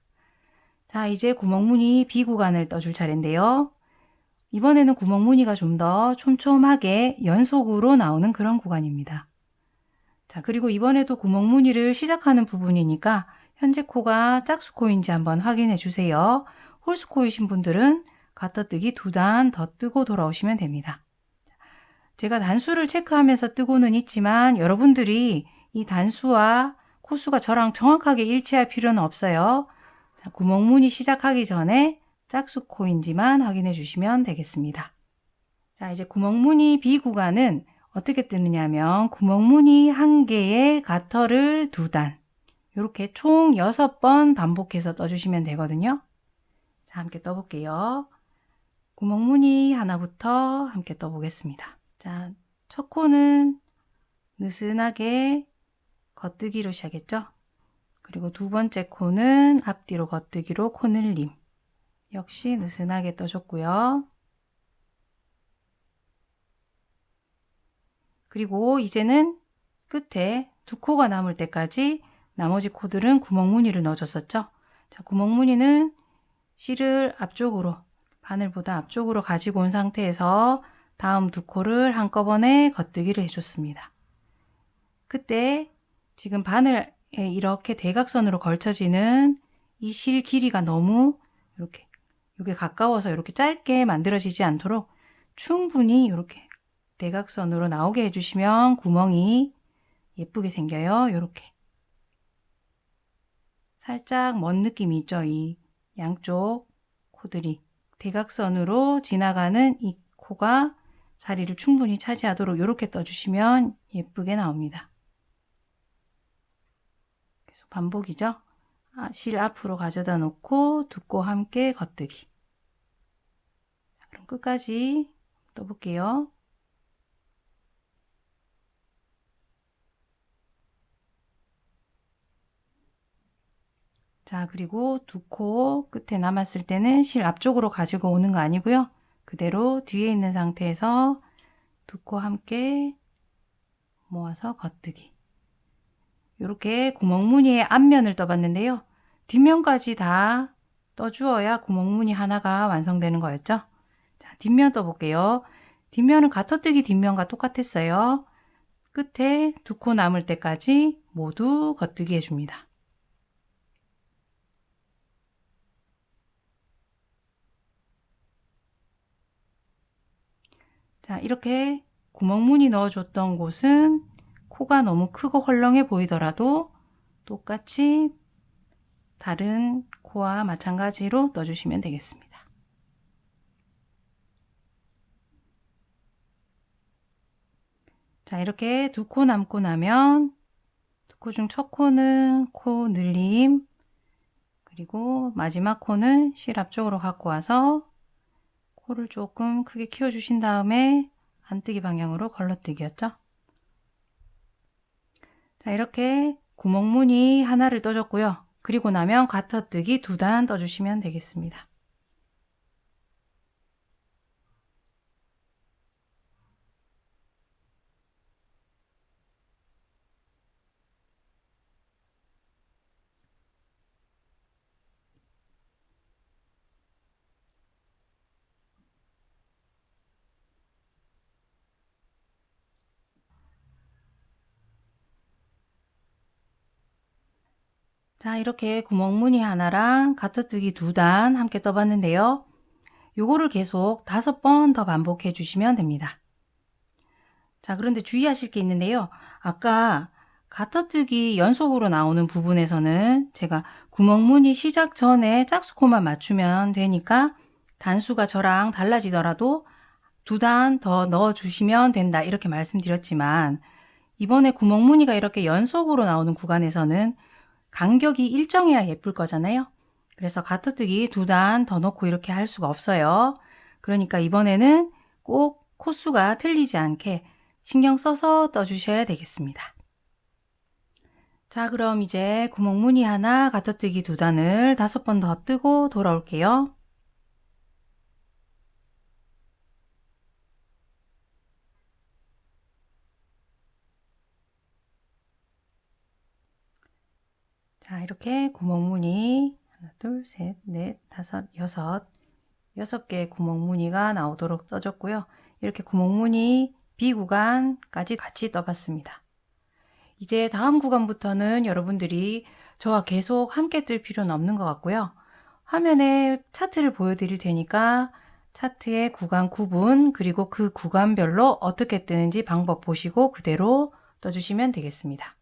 자, 이제 구멍무늬 B 구간을 떠줄 차례인데요. 이번에는 구멍무늬가 좀 더 촘촘하게 연속으로 나오는 그런 구간입니다. 자, 그리고 이번에도 구멍무늬를 시작하는 부분이니까 현재 코가 짝수코인지 한번 확인해 주세요. 홀수코이신 분들은 가터뜨기 2단 더 뜨고 돌아오시면 됩니다. 제가 단수를 체크하면서 뜨고는 있지만 여러분들이 이 단수와 코수가 저랑 정확하게 일치할 필요는 없어요. 자, 구멍무늬 시작하기 전에 짝수코인지만 확인해 주시면 되겠습니다. 자, 이제 구멍무늬 B 구간은 어떻게 뜨느냐 하면 구멍무늬 1개에 가터를 2단 이렇게 총 6번 반복해서 떠주시면 되거든요. 자, 함께 떠볼게요. 구멍무늬 하나부터 함께 떠보겠습니다. 자, 첫 코는 느슨하게 겉뜨기로 시작했죠. 그리고 두 번째 코는 앞뒤로 겉뜨기로 코늘림 역시 느슨하게 떠줬고요. 그리고 이제는 끝에 두 코가 남을 때까지 나머지 코들은 구멍무늬를 넣어줬었죠. 자, 구멍무늬는 실을 앞쪽으로 바늘보다 앞쪽으로 가지고 온 상태에서 다음 두 코를 한꺼번에 겉뜨기를 해줬습니다. 그때 지금 바늘에 이렇게 대각선으로 걸쳐지는 이 실 길이가 너무 이렇게 이게 가까워서 이렇게 짧게 만들어지지 않도록 충분히 이렇게 대각선으로 나오게 해주시면 구멍이 예쁘게 생겨요. 이렇게 살짝 먼 느낌이 있죠. 이 양쪽 코들이 대각선으로 지나가는 이 코가 자리를 충분히 차지하도록 이렇게 떠주시면 예쁘게 나옵니다. 계속 반복이죠. 실 앞으로 가져다 놓고 두 코 함께 겉뜨기. 그럼 끝까지 떠볼게요. 자, 그리고 두 코 끝에 남았을 때는 실 앞쪽으로 가지고 오는 거 아니고요. 그대로 뒤에 있는 상태에서 두 코 함께 모아서 겉뜨기. 이렇게 구멍무늬의 앞면을 떠봤는데요. 뒷면까지 다 떠주어야 구멍무늬 하나가 완성되는 거였죠. 자, 뒷면 떠볼게요. 뒷면은 가터뜨기 뒷면과 똑같았어요. 끝에 두 코 남을 때까지 모두 겉뜨기 해줍니다. 자, 이렇게 구멍무늬 넣어줬던 곳은 코가 너무 크고 헐렁해 보이더라도 똑같이 다른 코와 마찬가지로 넣어주시면 되겠습니다. 자, 이렇게 두 코 남고 나면 두 코 중 첫 코는 코 늘림, 그리고 마지막 코는 실 앞쪽으로 갖고 와서 코를 조금 크게 키워주신 다음에 안뜨기 방향으로 걸러뜨기였죠. 자, 이렇게 구멍무늬 하나를 떠줬고요. 그리고 나면 가터뜨기 2단 떠주시면 되겠습니다. 자, 이렇게 구멍무늬 하나랑 가터뜨기 2단 함께 떠봤는데요. 요거를 계속 5번 더 반복해 주시면 됩니다. 자, 그런데 주의하실 게 있는데요. 아까 가터뜨기 연속으로 나오는 부분에서는 제가 구멍무늬 시작 전에 짝수코만 맞추면 되니까 단수가 저랑 달라지더라도 2단 더 넣어 주시면 된다 이렇게 말씀드렸지만, 이번에 구멍무늬가 이렇게 연속으로 나오는 구간에서는 간격이 일정해야 예쁠 거잖아요. 그래서 가터뜨기 2단 더 넣고 이렇게 할 수가 없어요. 그러니까 이번에는 꼭 코수가 틀리지 않게 신경 써서 떠주셔야 되겠습니다. 자, 그럼 이제 구멍무늬 하나, 가터뜨기 2단을 5번 더 뜨고 돌아올게요. 자, 이렇게 구멍무늬 하나, 둘, 셋, 넷, 다섯, 여섯 개의 구멍무늬가 나오도록 떠줬고요. 이렇게 구멍무늬 B 구간까지 같이 떠봤습니다. 이제 다음 구간부터는 여러분들이 저와 계속 함께 뜰 필요는 없는 것 같고요. 화면에 차트를 보여드릴 테니까 차트의 구간 구분, 그리고 그 구간별로 어떻게 뜨는지 방법 보시고 그대로 떠주시면 되겠습니다.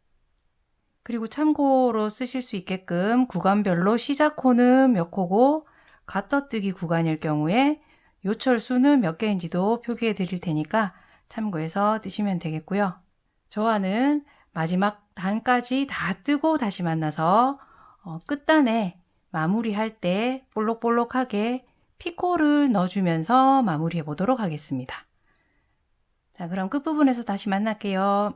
그리고 참고로 쓰실 수 있게끔 구간별로 시작 코는 몇 코고 가떠뜨기 구간일 경우에 요철 수는 몇 개인지도 표기해 드릴 테니까 참고해서 뜨시면 되겠고요. 저와는 마지막 단까지 다 뜨고 다시 만나서 끝단에 마무리할 때 볼록볼록하게 피코를 넣어주면서 마무리해 보도록 하겠습니다. 자, 그럼 끝부분에서 다시 만날게요.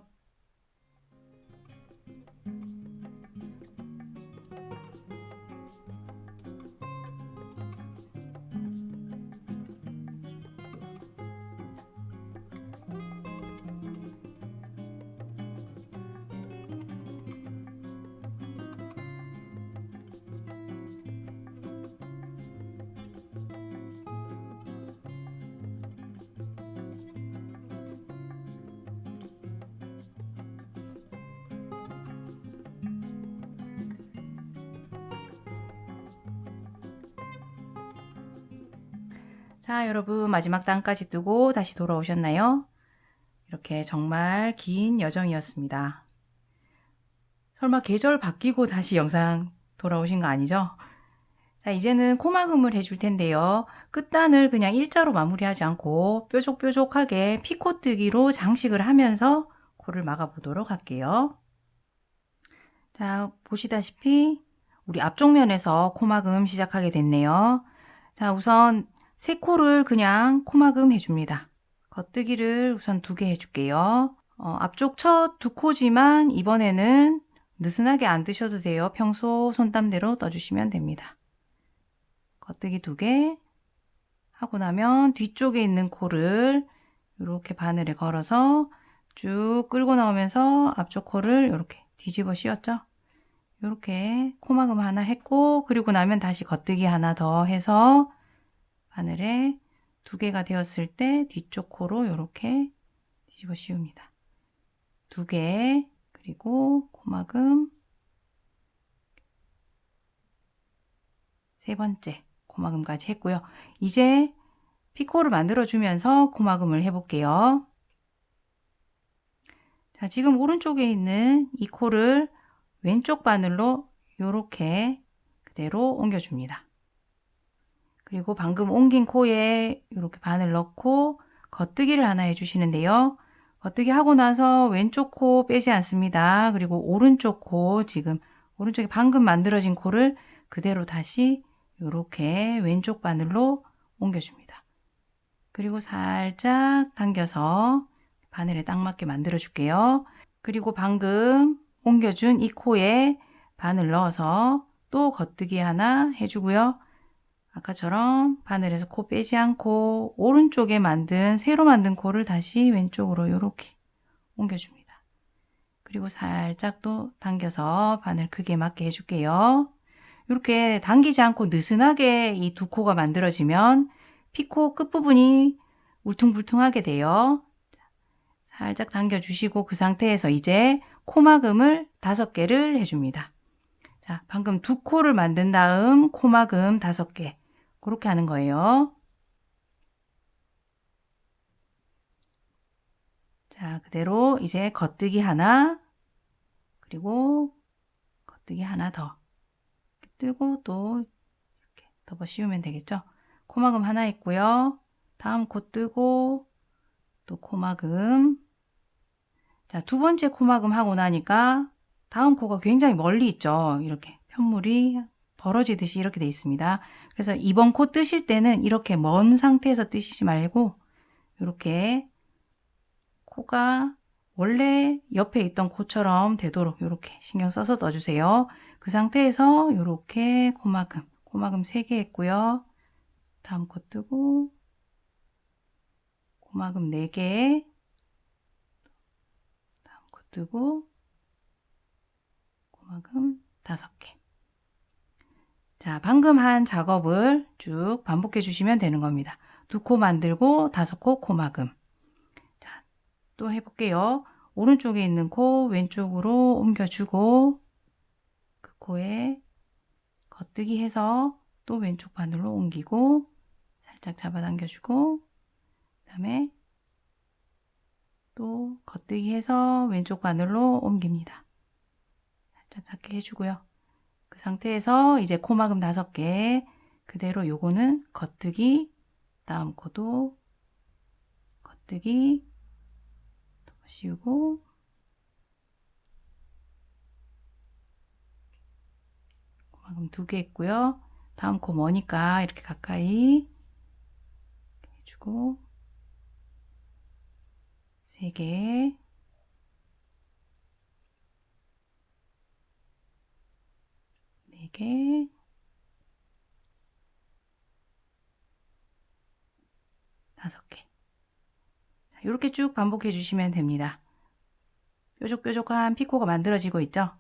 자, 여러분 마지막 단까지 뜨고 다시 돌아오셨나요? 이렇게 정말 긴 여정이었습니다. 설마 계절 바뀌고 다시 영상 돌아오신 거 아니죠? 자, 이제는 코막음을 해줄 텐데요. 끝단을 그냥 일자로 마무리하지 않고 뾰족뾰족하게 피코뜨기로 장식을 하면서 코를 막아보도록 할게요. 자, 보시다시피 우리 앞쪽 면에서 코막음 시작하게 됐네요. 자, 우선 세 코를 그냥 코막음 해줍니다. 겉뜨기를 우선 2개 해줄게요. 앞쪽 첫 2코지만 이번에는 느슨하게 안 뜨셔도 돼요. 평소 손땀대로 떠주시면 됩니다. 겉뜨기 2개 하고 나면 뒤쪽에 있는 코를 이렇게 바늘에 걸어서 쭉 끌고 나오면서 앞쪽 코를 이렇게 뒤집어 씌웠죠. 이렇게 코막음 하나 했고, 그리고 나면 다시 겉뜨기 하나 더 해서 바늘에 2개가 되었을 때 뒤쪽 코로 이렇게 뒤집어 씌웁니다. 2개, 그리고 코막음 3번째 코막음까지 했고요. 이제 피코를 만들어주면서 코막음을 해볼게요. 자, 지금 오른쪽에 있는 이 코를 왼쪽 바늘로 이렇게 그대로 옮겨줍니다. 그리고 방금 옮긴 코에 이렇게 바늘 넣고 겉뜨기를 하나 해주시는데요. 겉뜨기 하고 나서 왼쪽 코 빼지 않습니다. 그리고 오른쪽 코, 지금 오른쪽에 방금 만들어진 코를 그대로 다시 이렇게 왼쪽 바늘로 옮겨줍니다. 그리고 살짝 당겨서 바늘에 딱 맞게 만들어 줄게요. 그리고 방금 옮겨준 이 코에 바늘 넣어서 또 겉뜨기 하나 해주고요. 아까처럼 바늘에서 코 빼지 않고 오른쪽에 새로 만든 코를 다시 왼쪽으로 이렇게 옮겨줍니다. 그리고 살짝 또 당겨서 바늘 크게 맞게 해줄게요. 이렇게 당기지 않고 느슨하게 이 2코가 만들어지면 피코 끝부분이 울퉁불퉁하게 돼요. 살짝 당겨주시고 그 상태에서 이제 코막음을 5개를 해줍니다. 자, 방금 2코를 만든 다음 코막음 5개. 그렇게 하는 거예요. 자, 그대로 이제 겉뜨기 하나, 그리고 겉뜨기 하나 더 뜨고 또 이렇게 덮어 씌우면 되겠죠. 코막음 하나 있고요. 다음 코 뜨고 또 코막음. 자, 2번째 코막음 하고 나니까 다음 코가 굉장히 멀리 있죠. 이렇게 편물이 벌어지듯이 이렇게 돼 있습니다. 그래서 이번 코 뜨실 때는 이렇게 먼 상태에서 뜨시지 말고 이렇게 코가 원래 옆에 있던 코처럼 되도록 이렇게 신경 써서 넣어주세요. 그 상태에서 이렇게 코막음 3개 했고요. 다음 코 뜨고 코막음 4개, 다음 코 뜨고 코막음 5개. 자, 방금 한 작업을 쭉 반복해 주시면 되는 겁니다. 2코 만들고 5코 코막음. 자, 또 해볼게요. 오른쪽에 있는 코 왼쪽으로 옮겨주고 그 코에 겉뜨기 해서 또 왼쪽 바늘로 옮기고 살짝 잡아당겨주고 그 다음에 또 겉뜨기 해서 왼쪽 바늘로 옮깁니다. 살짝 작게 해주고요. 그 상태에서 이제 코막음 5개 그대로 요거는 겉뜨기, 다음 코도 겉뜨기 씌우고 코막음 2개 있고요. 다음 코 머니까 이렇게 가까이 해주고 3개, 4개, 5개. 이렇게 쭉 반복해 주시면 됩니다. 뾰족뾰족한 피코가 만들어지고 있죠.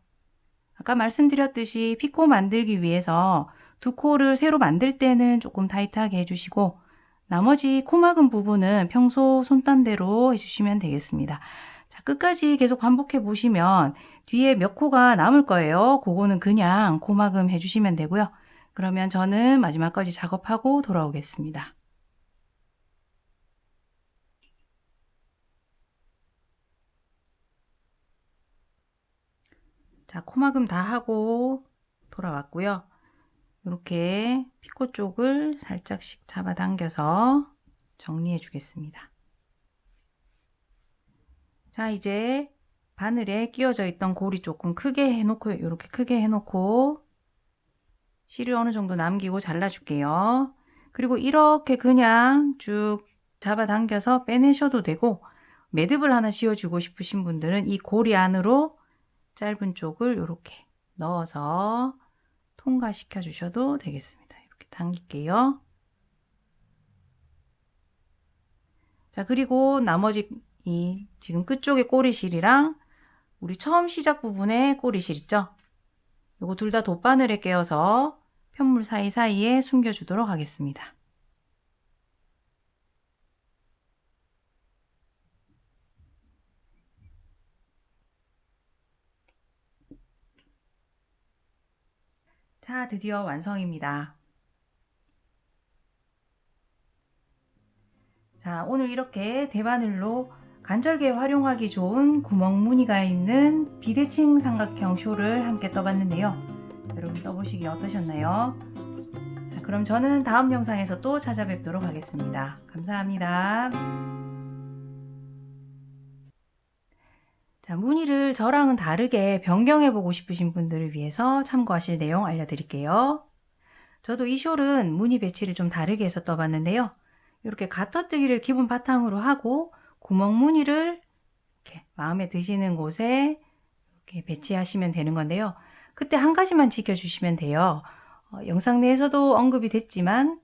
아까 말씀드렸듯이 피코 만들기 위해서 2코를 새로 만들 때는 조금 타이트하게 해주시고 나머지 코막은 부분은 평소 손땀대로 해주시면 되겠습니다. 자, 끝까지 계속 반복해 보시면 뒤에 몇 코가 남을 거예요. 그거는 그냥 코막음 해주시면 되고요. 그러면 저는 마지막까지 작업하고 돌아오겠습니다. 자, 코막음 다 하고 돌아왔고요. 이렇게 피코 쪽을 살짝씩 잡아당겨서 정리해 주겠습니다. 자, 이제 바늘에 끼워져 있던 고리 조금 크게 해놓고, 이렇게 크게 해놓고 실을 어느 정도 남기고 잘라줄게요. 그리고 이렇게 그냥 쭉 잡아당겨서 빼내셔도 되고, 매듭을 하나 씌워주고 싶으신 분들은 이 고리 안으로 짧은 쪽을 이렇게 넣어서 통과시켜 주셔도 되겠습니다. 이렇게 당길게요. 자, 그리고 나머지 이 지금 끝쪽에 꼬리실이랑 우리 처음 시작 부분에 꼬리실 있죠? 요거 둘 다 돗바늘에 끼워서 편물 사이사이에 숨겨주도록 하겠습니다. 자, 드디어 완성입니다. 자, 오늘 이렇게 대바늘로 간절기에 활용하기 좋은 구멍 무늬가 있는 비대칭 삼각형 쇼를 함께 떠봤는데요. 여러분 떠보시기 어떠셨나요? 자, 그럼 저는 다음 영상에서 또 찾아뵙도록 하겠습니다. 감사합니다. 자, 무늬를 저랑은 다르게 변경해보고 싶으신 분들을 위해서 참고하실 내용 알려드릴게요. 저도 이 숄은 무늬 배치를 좀 다르게 해서 떠봤는데요. 이렇게 가터뜨기를 기본 바탕으로 하고 구멍 무늬를 이렇게 마음에 드시는 곳에 이렇게 배치하시면 되는 건데요. 그때 한 가지만 지켜주시면 돼요. 영상 내에서도 언급이 됐지만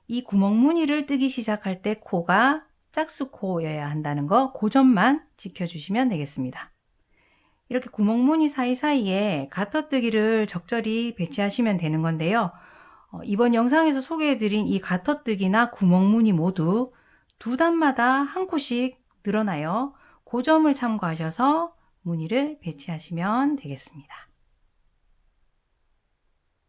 이 구멍 무늬를 뜨기 시작할 때 코가 짝수코여야 한다는 거, 그 점만 지켜주시면 되겠습니다. 이렇게 구멍 무늬 사이사이에 가터뜨기를 적절히 배치하시면 되는 건데요. 이번 영상에서 소개해드린 이 가터뜨기나 구멍 무늬 모두 두 단마다 한 코씩 늘어나요. 그 점을 참고하셔서 무늬를 배치하시면 되겠습니다.